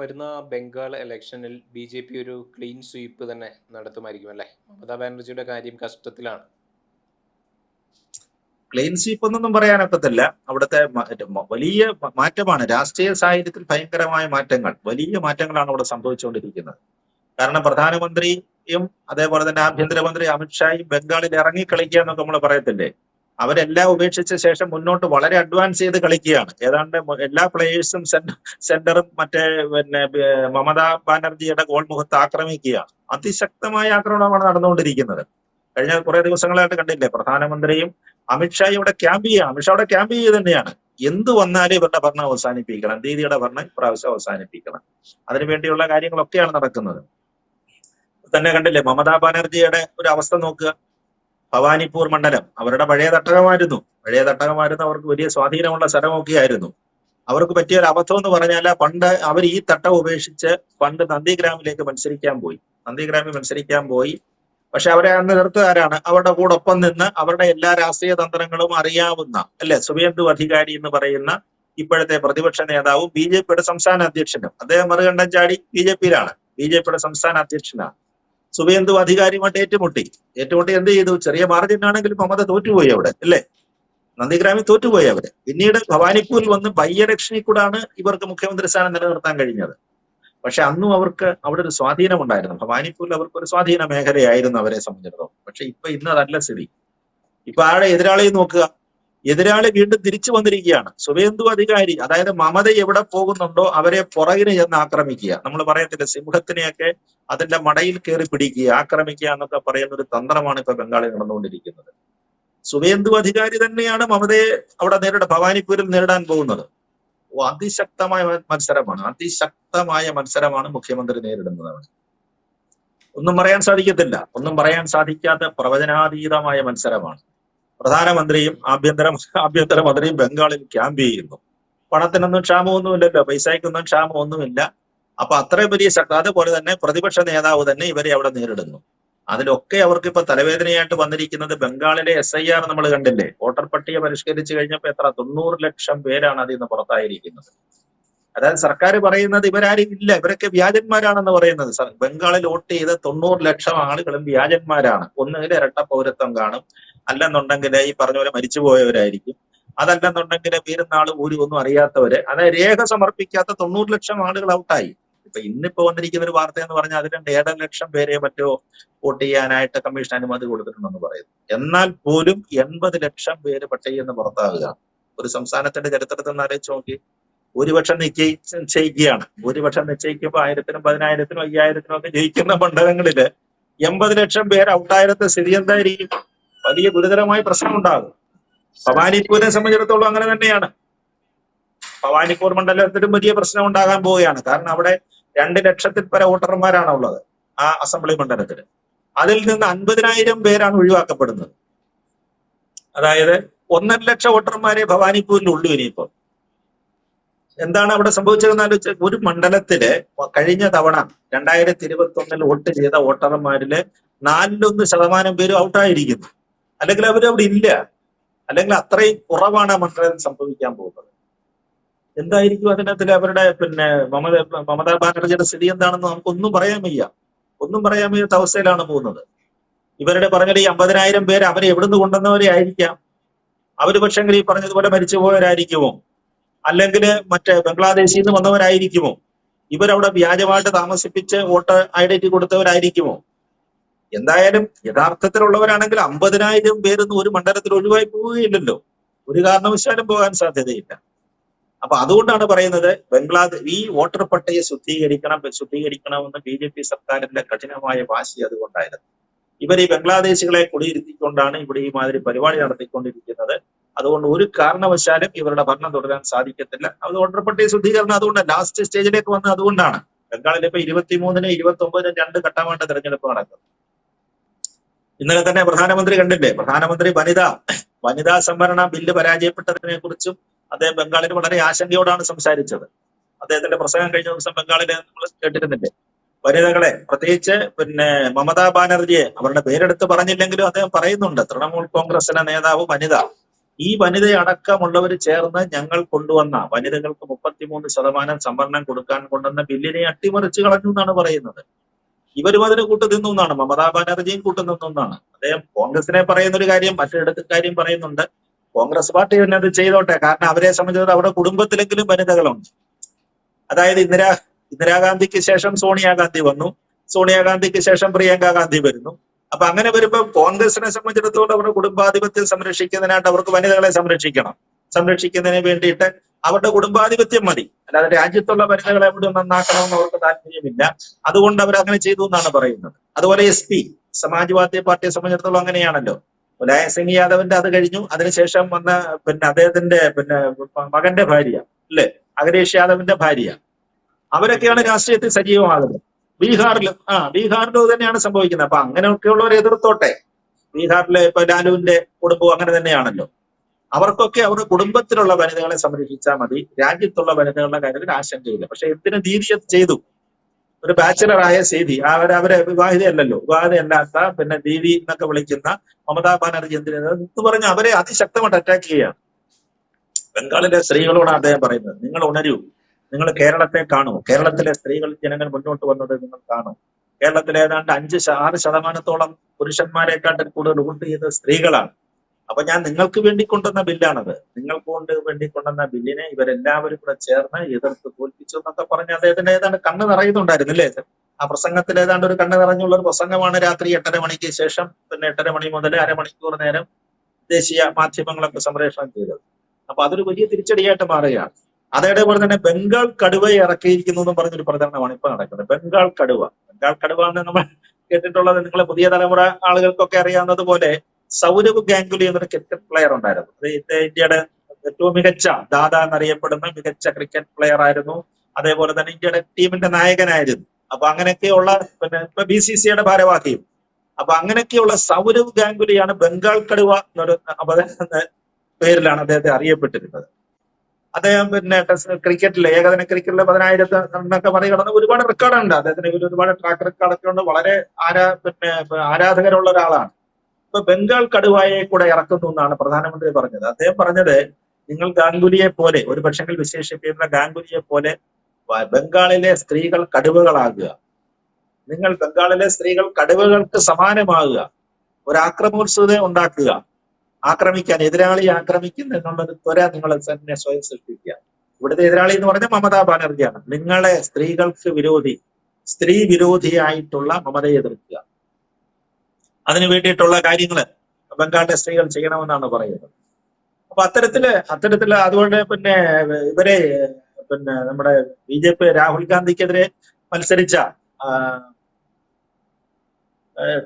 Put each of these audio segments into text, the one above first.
വരുന്ന ബംഗാൾ ഇലക്ഷനിൽ ബി.ജെ.പി ഒരു ക്ലീൻ സ്വീപ്പ് തന്നെ നടത്തുമായിരിക്കും അല്ലേ? മമതാ ബാനർജിയുടെ കാര്യം കഷ്ടത്തിലാണ്. ക്ലീൻ സ്വീപ്പ് എന്നൊന്നും പറയാനൊക്കത്തില്ല. അവിടുത്തെ വലിയ മാറ്റമാണ്. രാഷ്ട്രീയ സാഹചര്യത്തിൽ ഭയങ്കരമായ മാറ്റങ്ങൾ, വലിയ മാറ്റങ്ങളാണ് അവിടെ സംഭവിച്ചുകൊണ്ടിരിക്കുന്നത്. കാരണം പ്രധാനമന്ത്രിയും അതേപോലെ തന്നെ ആഭ്യന്തരമന്ത്രി അമിത്ഷായും ബംഗാളിൽ ഇറങ്ങി കളിക്കുക എന്നൊക്കെ നമ്മൾ പറയത്തില്ലേ, അവരെല്ലാം ഉപേക്ഷിച്ച ശേഷം മുന്നോട്ട് വളരെ അഡ്വാൻസ് ചെയ്ത് കളിക്കുകയാണ്. ഏതാണ്ട് എല്ലാ പ്ലേയേഴ്സും സെന്ററും മമതാ ബാനർജിയുടെ ഗോൾ മുഖത്ത് ആക്രമിക്കുകയാണ്. അതിശക്തമായ ആക്രമണമാണ് നടന്നുകൊണ്ടിരിക്കുന്നത്. കഴിഞ്ഞ കുറെ ദിവസങ്ങളായിട്ട് കണ്ടില്ലേ, പ്രധാനമന്ത്രിയും അമിത്ഷായും ഇവിടെ ക്യാമ്പ് ചെയ്യുകയാണ്. അമിത്ഷാ ഇവിടെ ക്യാമ്പ് ചെയ്യുക തന്നെയാണ്. എന്ത് വന്നാലും ഇവരുടെ ഭരണം അവസാനിപ്പിക്കണം, ദീദിയുടെ ഭരണം ഇപ്രാവശ്യം അവസാനിപ്പിക്കണം. അതിനുവേണ്ടിയുള്ള കാര്യങ്ങളൊക്കെയാണ് നടക്കുന്നത്. തന്നെ കണ്ടില്ലേ, മമതാ ബാനർജിയുടെ ഒരു അവസ്ഥ നോക്കുക. ഭവാനിപ്പൂർ മണ്ഡലം അവരുടെ പഴയ തട്ടകമായിരുന്നു. അവർക്ക് വലിയ സ്വാധീനമുള്ള സ്ഥലമൊക്കെ ആയിരുന്നു. അവർക്ക് പറ്റിയ ഒരു അബദ്ധം എന്ന് പറഞ്ഞാൽ, പണ്ട് അവർ ഈ തട്ടം ഉപേക്ഷിച്ച് പണ്ട് നന്ദിഗ്രാമിലേക്ക് മത്സരിക്കാൻ പോയി. പക്ഷെ അവരെ അന്ന് നിർത്തുകാരാണ്. അവരുടെ കൂടൊപ്പം നിന്ന് അവരുടെ എല്ലാ രാഷ്ട്രീയ തന്ത്രങ്ങളും അറിയാവുന്ന സുവേന്ദു അധികാരി എന്ന് പറയുന്ന ഇപ്പോഴത്തെ പ്രതിപക്ഷ നേതാവും ബി.ജെ.പിയുടെ സംസ്ഥാന അധ്യക്ഷനും, അദ്ദേഹം മറുകണ്ഠം ചാടി ബി.ജെ.പിയുടെ സംസ്ഥാന അധ്യക്ഷനാണ്. സുവേന്ദു അധികാരിയുമായിട്ട് ഏറ്റുമുട്ടി എന്ത് ചെയ്തു? ചെറിയ മാർജിൻ ആണെങ്കിലും മമത തോറ്റുപോയി അവിടെ, നന്ദിഗ്രാമിൽ തോറ്റുപോയി അവര്. പിന്നീട് ഭവാനിപ്പൂരിൽ വന്ന് ബൈ ഇലക്ഷനിൽ കൂടാണ് ഇവർക്ക് മുഖ്യമന്ത്രി സ്ഥാനം നിലനിർത്താൻ കഴിഞ്ഞത്. പക്ഷെ അന്നും അവർക്ക് അവിടെ ഒരു സ്വാധീനം ഉണ്ടായിരുന്നു. ഭവാനിപ്പൂരിൽ അവർക്ക് ഒരു സ്വാധീന മേഖലയായിരുന്നു അവരെ സംബന്ധിച്ചിടത്തോളം. പക്ഷെ ഇന്നതല്ല സ്ഥിതി. ഇപ്പൊ ആടെ എതിരാളി നോക്കുക, എതിരാളി വീണ്ടും തിരിച്ചു വന്നിരിക്കുകയാണ്. സുവേന്ദു അധികാരി, അതായത് മമത എവിടെ പോകുന്നുണ്ടോ അവരെ പുറകിന് ചെന്ന് ആക്രമിക്കുക. നമ്മൾ പറയത്തില്ല, സിംഹത്തിനെയൊക്കെ അതിന്റെ മടയിൽ കയറി പിടിക്കുക, ആക്രമിക്കുക എന്നൊക്കെ പറയുന്ന ഒരു തന്ത്രമാണ് ഇപ്പൊ ബംഗാളിൽ നടന്നുകൊണ്ടിരിക്കുന്നത്. സുവേന്ദു അധികാരി തന്നെയാണ് മമതയെ അവിടെ ഭവാനിപ്പൂരിൽ നേരിടാൻ പോകുന്നത്. അതിശക്തമായ മത്സരമാണ് മുഖ്യമന്ത്രി നേരിടുന്നത്. ഒന്നും പറയാൻ സാധിക്കാത്ത പ്രവചനാതീതമായ മത്സരമാണ്. പ്രധാനമന്ത്രിയും ആഭ്യന്തരമന്ത്രിയും ബംഗാളിൽ ക്യാമ്പ് ചെയ്യുന്നു. പണത്തിനൊന്നും ക്ഷാമമൊന്നുമില്ലല്ലോ, പൈസയ്ക്കൊന്നും ക്ഷാമമൊന്നുമില്ല. അപ്പൊ അത്രയും വലിയ ശക്തി. അതുപോലെ തന്നെ പ്രതിപക്ഷ നേതാവ് തന്നെ ഇവരെ അവിടെ നേരിടുന്നു. അതിലൊക്കെ അവർക്ക് ഇപ്പൊ തലവേദനയായിട്ട് വന്നിരിക്കുന്നത് ബംഗാളിലെ SIR നമ്മൾ കണ്ടില്ലേ, വോട്ടർ പട്ടിക പരിഷ്കരിച്ചു കഴിഞ്ഞപ്പോ 90 ലക്ഷം പേരാണ് അതിൽ നിന്ന് പുറത്തായിരിക്കുന്നത്. അതായത് സർക്കാർ പറയുന്നത് ഇവരാരും ഇല്ല, ഇവരൊക്കെ വ്യാജന്മാരാണെന്ന് പറയുന്നത്. ബംഗാളിൽ വോട്ട് ചെയ്ത 90 ലക്ഷം ആളുകളും വ്യാജന്മാരാണ്. ഒന്നുകിൽ ഇരട്ട പൗരത്വം കാണും, അല്ലെന്നുണ്ടെങ്കിൽ ഈ പറഞ്ഞ പോലെ മരിച്ചുപോയവരായിരിക്കും, അതല്ലെന്നുണ്ടെങ്കിൽ വീരുന്നാള് ഒന്നും അറിയാത്തവര്. അതായത് രേഖ സമർപ്പിക്കാത്ത 90 ലക്ഷം ആളുകൾ ഔട്ടായി. ഇന്നിപ്പോ വന്നിരിക്കുന്ന ഒരു വാർത്ത എന്ന് പറഞ്ഞാൽ അതിൽ 7 ലക്ഷം പേരെ മറ്റോ വോട്ട് ചെയ്യാനായിട്ട് കമ്മീഷൻ അനുമതി കൊടുത്തിട്ടുണ്ടെന്ന് പറയുന്നു. എന്നാൽ പോലും 80 ലക്ഷം പേര് പട്ടികയിൽ നിന്ന് പുറത്താകുക. ഒരു സംസ്ഥാനത്തിന്റെ ചരിത്രത്തിൽ നിന്ന് ആലോചിച്ച് നോക്കി. ഭൂരിപക്ഷം നിശ്ചയിക്കുകയാണ്. ഭൂരിപക്ഷം നിശ്ചയിക്കുമ്പോൾ 1000-നും 10,000-നും 5,000-നും ഒക്കെ ജയിക്കുന്ന മണ്ഡലങ്ങളില് 80 ലക്ഷം പേര് ഔട്ടായിരത്തെ സ്ഥിതി എന്തായിരിക്കും? വലിയ ഗുരുതരമായ പ്രശ്നം ഉണ്ടാകും. ഭവാനിപ്പൂരിനെ സംബന്ധിച്ചിടത്തോളം അങ്ങനെ തന്നെയാണ്. ഭവാനിപ്പൂർ മണ്ഡലത്തിലും വലിയ പ്രശ്നം ഉണ്ടാകാൻ പോവുകയാണ്. കാരണം അവിടെ 2 ലക്ഷത്തിൽ പര വോട്ടർമാരാണ് ഉള്ളത് ആ അസംബ്ലി മണ്ഡലത്തിൽ. അതിൽ നിന്ന് 50,000 പേരാണ് ഒഴിവാക്കപ്പെടുന്നത്. അതായത് 1.5 ലക്ഷം വോട്ടർമാരെ ഭവാനിപ്പൂരിലുള്ളൂ. ഇനിയിപ്പോ എന്താണ് അവിടെ സംഭവിച്ചതെന്ന് ആലോചിച്ച്, ഒരു മണ്ഡലത്തില് കഴിഞ്ഞ തവണ 2021 വോട്ട് ചെയ്ത വോട്ടർമാരില് 4.1% പേര് ഔട്ടായിരിക്കുന്നു. അല്ലെങ്കിൽ അവരവിടെ ഇല്ല, അല്ലെങ്കിൽ അത്രയും കുറവാണ് ആ മണ്ഡലത്തിൽ സംഭവിക്കാൻ പോകുന്നത്. എന്തായിരിക്കും അതിനകത്തിൽ അവരുടെ മമതാ ബാനർജിയുടെ സ്ഥിതി എന്താണെന്ന് നമുക്കൊന്നും പറയാൻ വയ്യാത്ത അവസ്ഥയിലാണ് പോകുന്നത്. ഇവരുടെ പറഞ്ഞാൽ ഈ 50,000 പേര് അവരെ എവിടുന്ന് കൊണ്ടുവന്നവരെ ആയിരിക്കാം. അവര് പക്ഷെങ്കിൽ ഈ പറഞ്ഞതുപോലെ മരിച്ചുപോയവരായിരിക്കുമോ, അല്ലെങ്കിൽ ബംഗ്ലാദേശിൽ നിന്ന് വന്നവരായിരിക്കുമോ, ഇവരവിടെ വ്യാജമായിട്ട് താമസിപ്പിച്ച് വോട്ട് ഐഡന്റിറ്റി കൊടുത്തവരായിരിക്കുമോ? എന്തായാലും യഥാർത്ഥത്തിലുള്ളവരാണെങ്കിൽ 50,000 പേരൊന്നും ഒരു മണ്ഡലത്തിൽ ഒഴിവായി പോവുകയില്ലല്ലോ, ഒരു കാരണവശാലും പോകാൻ സാധ്യതയില്ല. അപ്പൊ അതുകൊണ്ടാണ് പറയുന്നത് ഈ വോട്ടർ പട്ടിക ശുദ്ധീകരിക്കണമെന്ന് ബി.ജെ.പി സർക്കാരിന്റെ കഠിനമായ വാശി അതുകൊണ്ടായിരുന്നു. ഇവർ ഈ ബംഗ്ലാദേശികളെ കുടിയിരുത്തിക്കൊണ്ടാണ് ഇവിടെ ഈ മാതിരി പരിപാടി നടത്തിക്കൊണ്ടിരിക്കുന്നത്. അതുകൊണ്ട് ഒരു കാരണവശാലും ഇവരുടെ ഭരണം തുടരാൻ സാധിക്കത്തില്ല. അത് വോട്ടർ പട്ടിക ശുദ്ധീകരണം അതുകൊണ്ട് ലാസ്റ്റ് സ്റ്റേജിലേക്ക് വന്നത് അതുകൊണ്ടാണ്. ബംഗാളിൽ ഇപ്പൊ 23-നും 29-നും 2 ഘട്ടമായിട്ട് തെരഞ്ഞെടുപ്പ് നടക്കുന്നത്. ഇന്നലെ തന്നെ പ്രധാനമന്ത്രി കണ്ടില്ലേ, വനിതാ സംവരണ ബില്ല് പരാജയപ്പെട്ടതിനെ കുറിച്ചും അദ്ദേഹം ബംഗാളിൽ വളരെ ആശങ്കയോടാണ് സംസാരിച്ചത്. അദ്ദേഹത്തിന്റെ പ്രസംഗം കഴിഞ്ഞ ദിവസം ബംഗാളിൽ നമ്മൾ കേട്ടിരുന്നില്ലേ. വനിതകളെ, പ്രത്യേകിച്ച് മമതാ ബാനർജിയെ അവരുടെ പേരെടുത്ത് പറഞ്ഞില്ലെങ്കിലും അദ്ദേഹം പറയുന്നുണ്ട്, തൃണമൂൽ കോൺഗ്രസിന്റെ നേതാവ് വനിത ഈ വനിതയടക്കമുള്ളവർ ചേർന്ന് ഞങ്ങൾ കൊണ്ടുവന്ന വനിതകൾക്ക് 33% സംവരണം കൊടുക്കാൻ കൊണ്ടുവന്ന ബില്ലിനെ അട്ടിമറിച്ച് കളഞ്ഞു എന്നാണ് പറയുന്നത്. ഇവരും അതിന് കൂട്ടുനിന്നു എന്നാണ്, മമതാ ബാനർജിയും കൂട്ടുനിന്നു എന്നാണ്. അദ്ദേഹം കോൺഗ്രസിനെ പറയുന്ന ഒരു കാര്യം മറ്റൊരിടത്ത് കാര്യം പറയുന്നുണ്ട്. കോൺഗ്രസ് പാർട്ടി തന്നെ അത് ചെയ്തോട്ടെ, കാരണം അവരെ സംബന്ധിച്ചത് അവിടെ കുടുംബത്തിലെങ്കിലും വനിതകളുണ്ട്. അതായത് ഇന്ദിരാഗാന്ധിക്ക് ശേഷം സോണിയാഗാന്ധി വന്നു, സോണിയാഗാന്ധിക്ക് ശേഷം പ്രിയങ്ക ഗാന്ധി വരുന്നു. അപ്പൊ അങ്ങനെ വരുമ്പോൾ കോൺഗ്രസിനെ സംബന്ധിച്ചിടത്തോളം അവരുടെ കുടുംബാധിപത്യം സംരക്ഷിക്കുന്നതിനായിട്ട് അവർക്ക് വനിതകളെ സംരക്ഷിക്കുന്നതിന് വേണ്ടിയിട്ട് അവരുടെ കുടുംബാധിപത്യം മതി, അല്ലാതെ രാജ്യത്തുള്ള വനിതകളെ എവിടെ നന്നാക്കണമെന്ന് അവർക്ക് താല്പര്യമില്ല. അതുകൊണ്ട് അവർ അങ്ങനെ ചെയ്തു എന്നാണ് പറയുന്നത്. അതുപോലെ SP സമാജ്വാദി പാർട്ടിയെ സംബന്ധിച്ചിടത്തോളം അങ്ങനെയാണല്ലോ. മുലായം സിംഗ് യാദവിന്റെ അത് കഴിഞ്ഞു, അതിനുശേഷം വന്ന അദ്ദേഹത്തിന്റെ മകന്റെ ഭാര്യ അല്ലെ, അഖിലേഷ് യാദവിന്റെ ഭാര്യ, അവരൊക്കെയാണ് രാഷ്ട്രീയത്തിൽ സജീവമാകുന്നത്. ബീഹാറിലും തന്നെയാണ് സംഭവിക്കുന്നത്. അപ്പൊ അങ്ങനെയൊക്കെയുള്ളവർ എതിർത്തോട്ടെ. ബീഹാറിലെ ഇപ്പൊ ലാലുവിന്റെ കുടുംബവും അങ്ങനെ തന്നെയാണല്ലോ. അവർക്കൊക്കെ അവരുടെ കുടുംബത്തിലുള്ള വനിതകളെ സംരക്ഷിച്ചാൽ മതി, രാജ്യത്തുള്ള വനിതകളുടെ കാര്യത്തിൽ ആശങ്കയില്ല. പക്ഷെ എന്തിനു ദീദി അത് ചെയ്തു? ഒരു ബാച്ചിലറായ സീതി, അവരെ വിവാഹിതയല്ലല്ലോ, വിവാഹിതയല്ലാത്ത ദീദി എന്നൊക്കെ വിളിക്കുന്ന മമതാ ബാനർജി എന്ന് പറഞ്ഞ് അവരെ അതിശക്തമായിട്ട് അറ്റാക്ക് ചെയ്യുകയാണ്. ബംഗാളിലെ സ്ത്രീകളോട് അദ്ദേഹം പറയുന്നത്, നിങ്ങൾ ഉണരൂ, നിങ്ങൾ കേരളത്തെ കാണൂ, കേരളത്തിലെ സ്ത്രീകൾ ജനങ്ങൾ മുന്നോട്ട് വന്നത് നിങ്ങൾ കാണൂ. കേരളത്തിലെ ഏതാണ്ട് 5-6% പുരുഷന്മാരെക്കാട്ടിൽ കൂടുതൽ വോട്ട് ചെയ്ത സ്ത്രീകളാണ്. അപ്പൊ ഞാൻ നിങ്ങൾക്ക് വേണ്ടി കൊണ്ടുവന്ന ബില്ലാണത്, നിങ്ങൾക്ക് വേണ്ടി കൊണ്ടുവന്ന ബില്ലിനെ ഇവരെല്ലാവരും കൂടെ ചേർന്ന് എതിർത്ത് തോൽപ്പിച്ചു എന്നൊക്കെ പറഞ്ഞ് അദ്ദേഹത്തിന്റെ ഏതാണ്ട് കണ്ണ് നിറയുന്നുണ്ടായിരുന്നില്ലേ? ആ പ്രസംഗത്തിൽ ഏതാണ്ട് ഒരു കണ്ണ് നിറഞ്ഞുള്ള ഒരു പ്രസംഗമാണ് രാത്രി 8:30 മണിക്ക് ശേഷം 8:30 മണി മുതൽ അരമണിക്കൂർ നേരം ദേശീയ മാധ്യമങ്ങളൊക്കെ സംപ്രേഷണം ചെയ്തത്. അപ്പൊ അതൊരു വലിയ തിരിച്ചടിയായിട്ട് മാറുകയാണ്. അതേപോലെ തന്നെ ബംഗാൾ കടുവയെ ഇറക്കിയിരിക്കുന്നു എന്നും പറഞ്ഞൊരു പ്രചരണമാണ് ഇപ്പൊ നടക്കുന്നത്. ബംഗാൾ കടുവ എന്ന് നമ്മൾ കേട്ടിട്ടുള്ളത് നിങ്ങളെ പുതിയ തലമുറ ആളുകൾക്കൊക്കെ അറിയാവുന്നത് പോലെ സൗരവ് ഗാംഗുലി എന്നൊരു ക്രിക്കറ്റ് പ്ലെയർ ഉണ്ടായിരുന്നു. അത് ഇന്ത്യയുടെ ഏറ്റവും മികച്ച ദാദ എന്നറിയപ്പെടുന്ന മികച്ച ക്രിക്കറ്റ് പ്ലെയർ ആയിരുന്നു. അതേപോലെ തന്നെ ഇന്ത്യയുടെ ടീമിന്റെ നായകനായിരുന്നു. അപ്പൊ അങ്ങനെയൊക്കെയുള്ള ഇപ്പൊ BCCIയുടെ ഭാരവാഹിയും. അപ്പൊ അങ്ങനെയൊക്കെയുള്ള സൗരവ് ഗാംഗുലിയാണ് ബംഗാൾ കടുവ എന്നൊരു പേരിലാണ് അദ്ദേഹത്തെ അറിയപ്പെട്ടിരുന്നത്. അദ്ദേഹം ക്രിക്കറ്റിലെ ഏകദിന ക്രിക്കറ്റിലെ 10,000 റണ്ണൊക്കെ മറികടന്ന് ഒരുപാട് റെക്കോർഡുണ്ട് അദ്ദേഹത്തിന്. ഒരുപാട് ട്രാക്ക് റെക്കോർഡൊക്കെ ഉണ്ട്. വളരെ ആരാധകരുള്ള ഒരാളാണ്. ഇപ്പൊ ബംഗാൾ കടുവയെ കൂടെ ഇറക്കുന്നു എന്നാണ് പ്രധാനമന്ത്രി പറഞ്ഞത്. അദ്ദേഹം പറഞ്ഞത്, നിങ്ങൾ ഗാംഗുലിയെ പോലെ, ഒരു പക്ഷെങ്കിൽ വിശേഷിപ്പിക്കുന്ന ഗാംഗുലിയെ പോലെ ബംഗാളിലെ സ്ത്രീകൾ കടുവകളാകുക, നിങ്ങൾ ബംഗാളിലെ സ്ത്രീകൾ കടുവകൾക്ക് സമാനമാകുക, ഒരു ആക്രമോത്സുകത ഉണ്ടാക്കുക, എതിരാളിയെ ആക്രമിക്കുന്ന എന്നുള്ളൊരു ത്വര നിങ്ങൾ തന്നെ സ്വയം സൃഷ്ടിക്കുക. ഇവിടുത്തെ എതിരാളി എന്ന് പറഞ്ഞാൽ മമതാ ബാനർജിയാണ്. നിങ്ങളെ സ്ത്രീ വിരോധിയായിട്ടുള്ള മമതയെ എതിർക്കുക. അതിനു വേണ്ടിയിട്ടുള്ള കാര്യങ്ങൾ ബംഗാളിലെ സ്ത്രീകൾ ചെയ്യണമെന്നാണ് പറയുന്നത്. അപ്പൊ അത്തരത്തില് അതുകൊണ്ട് ഇവരെ നമ്മുടെ BJP രാഹുൽ ഗാന്ധിക്കെതിരെ മത്സരിച്ച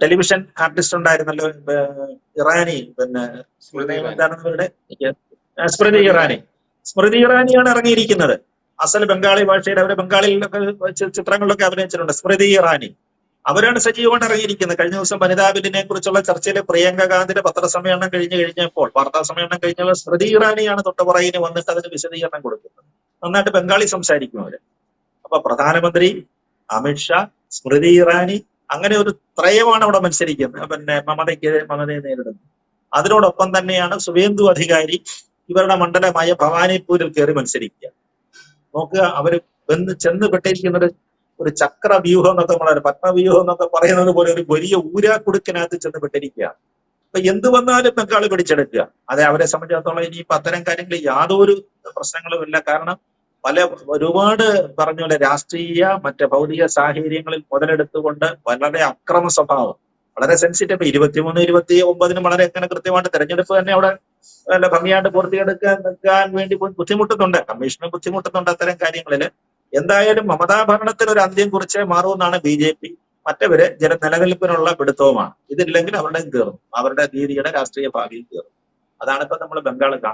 ടെലിവിഷൻ ആർട്ടിസ്റ്റ് ഉണ്ടായിരുന്നല്ലോ, ഇറാനി, സ്മൃതി ഇറാനിയാണ് ഇറങ്ങിയിരിക്കുന്നത്. അസൽ ബംഗാളി ഭാഷയിൽ അവരെ ബംഗാളിലൊക്കെ ചിത്രങ്ങളിലൊക്കെ അഭിനയിച്ചിട്ടുണ്ട്. സ്മൃതി ഇറാനി അവരാണ് സജീവമായിട്ട് ഇറങ്ങിയിരിക്കുന്നത്. കഴിഞ്ഞ ദിവസം വനിതാ ബില്ലിനെ കുറിച്ചുള്ള ചർച്ചയിൽ പ്രിയങ്ക ഗാന്ധിയുടെ പത്രസമ്മേളനം കഴിഞ്ഞപ്പോൾ വാർത്താ സമ്മേളനം കഴിഞ്ഞപ്പോൾ സ്മൃതി ഇറാനിയാണ് തൊട്ടുപുറകിന് വന്നിട്ട് അതിന് വിശദീകരണം കൊടുക്കുന്നത്. നന്നായിട്ട് ബംഗാളി സംസാരിക്കും അവര്. അപ്പൊ പ്രധാനമന്ത്രി, അമിത്ഷാ, സ്മൃതി ഇറാനി, അങ്ങനെ ഒരു ത്രയമാണ് അവിടെ മത്സരിക്കുന്നത്. മമതയെ നേരിടുന്നത്. അതിനോടൊപ്പം തന്നെയാണ് സുവേന്ദു അധികാരി ഇവരുടെ മണ്ഡലമായ ഭവാനിപ്പൂരിൽ കയറി മത്സരിക്കുക. നോക്കുക, അവര് ചെന്ന് പെട്ടിരിക്കുന്നത് ഒരു ചക്രവ്യൂഹം എന്നൊക്കെ പത്മവ്യൂഹം എന്നൊക്കെ പറയുന്നത് പോലെ ഒരു വലിയ ഊരാക്കുടുക്കിനകത്ത് ചെന്ന് പെട്ടിരിക്കുകയാണ്. അപ്പൊ എന്ത് വന്നാലും ബംഗാൾ പിടിച്ചെടുക്കുക. അതെ, അവരെ സംബന്ധിച്ചിടത്തോളം ഇനി അത്തരം കാര്യങ്ങളിൽ യാതൊരു പ്രശ്നങ്ങളുമില്ല. കാരണം ഒരുപാട് പറഞ്ഞ പോലെ രാഷ്ട്രീയ ഭൗതിക സാഹചര്യങ്ങളിൽ മുതലെടുത്തുകൊണ്ട് വളരെ അക്രമ സ്വഭാവം, വളരെ സെൻസിറ്റീവ്. 23-29 വളരെ അങ്ങനെ കൃത്യമായിട്ട് തെരഞ്ഞെടുപ്പ് തന്നെ അവിടെ നല്ല ഭംഗിയായിട്ട് പൂർത്തിയെടുക്കാൻ വേണ്ടി ബുദ്ധിമുട്ടുന്നുണ്ട്. കമ്മീഷനും ബുദ്ധിമുട്ടുന്നുണ്ട് അത്തരം കാര്യങ്ങളിൽ. എന്തായാലും മമതാ ഭരണത്തിൽ ഒരു അന്ത്യം കുറിച്ചേ മാറുമെന്നാണ് BJP. മറ്റവര് നിലനിൽപ്പിനുള്ള പിടുത്തവുമാണ്. ഇതില്ലെങ്കിൽ അവരുടെ തീർന്നു, അവരുടെ ദീദിയുടെ രാഷ്ട്രീയ ഭാവിയിൽ തീർന്നു. അതാണ് ഇപ്പൊ നമ്മൾ ബംഗാൾ കാണാൻ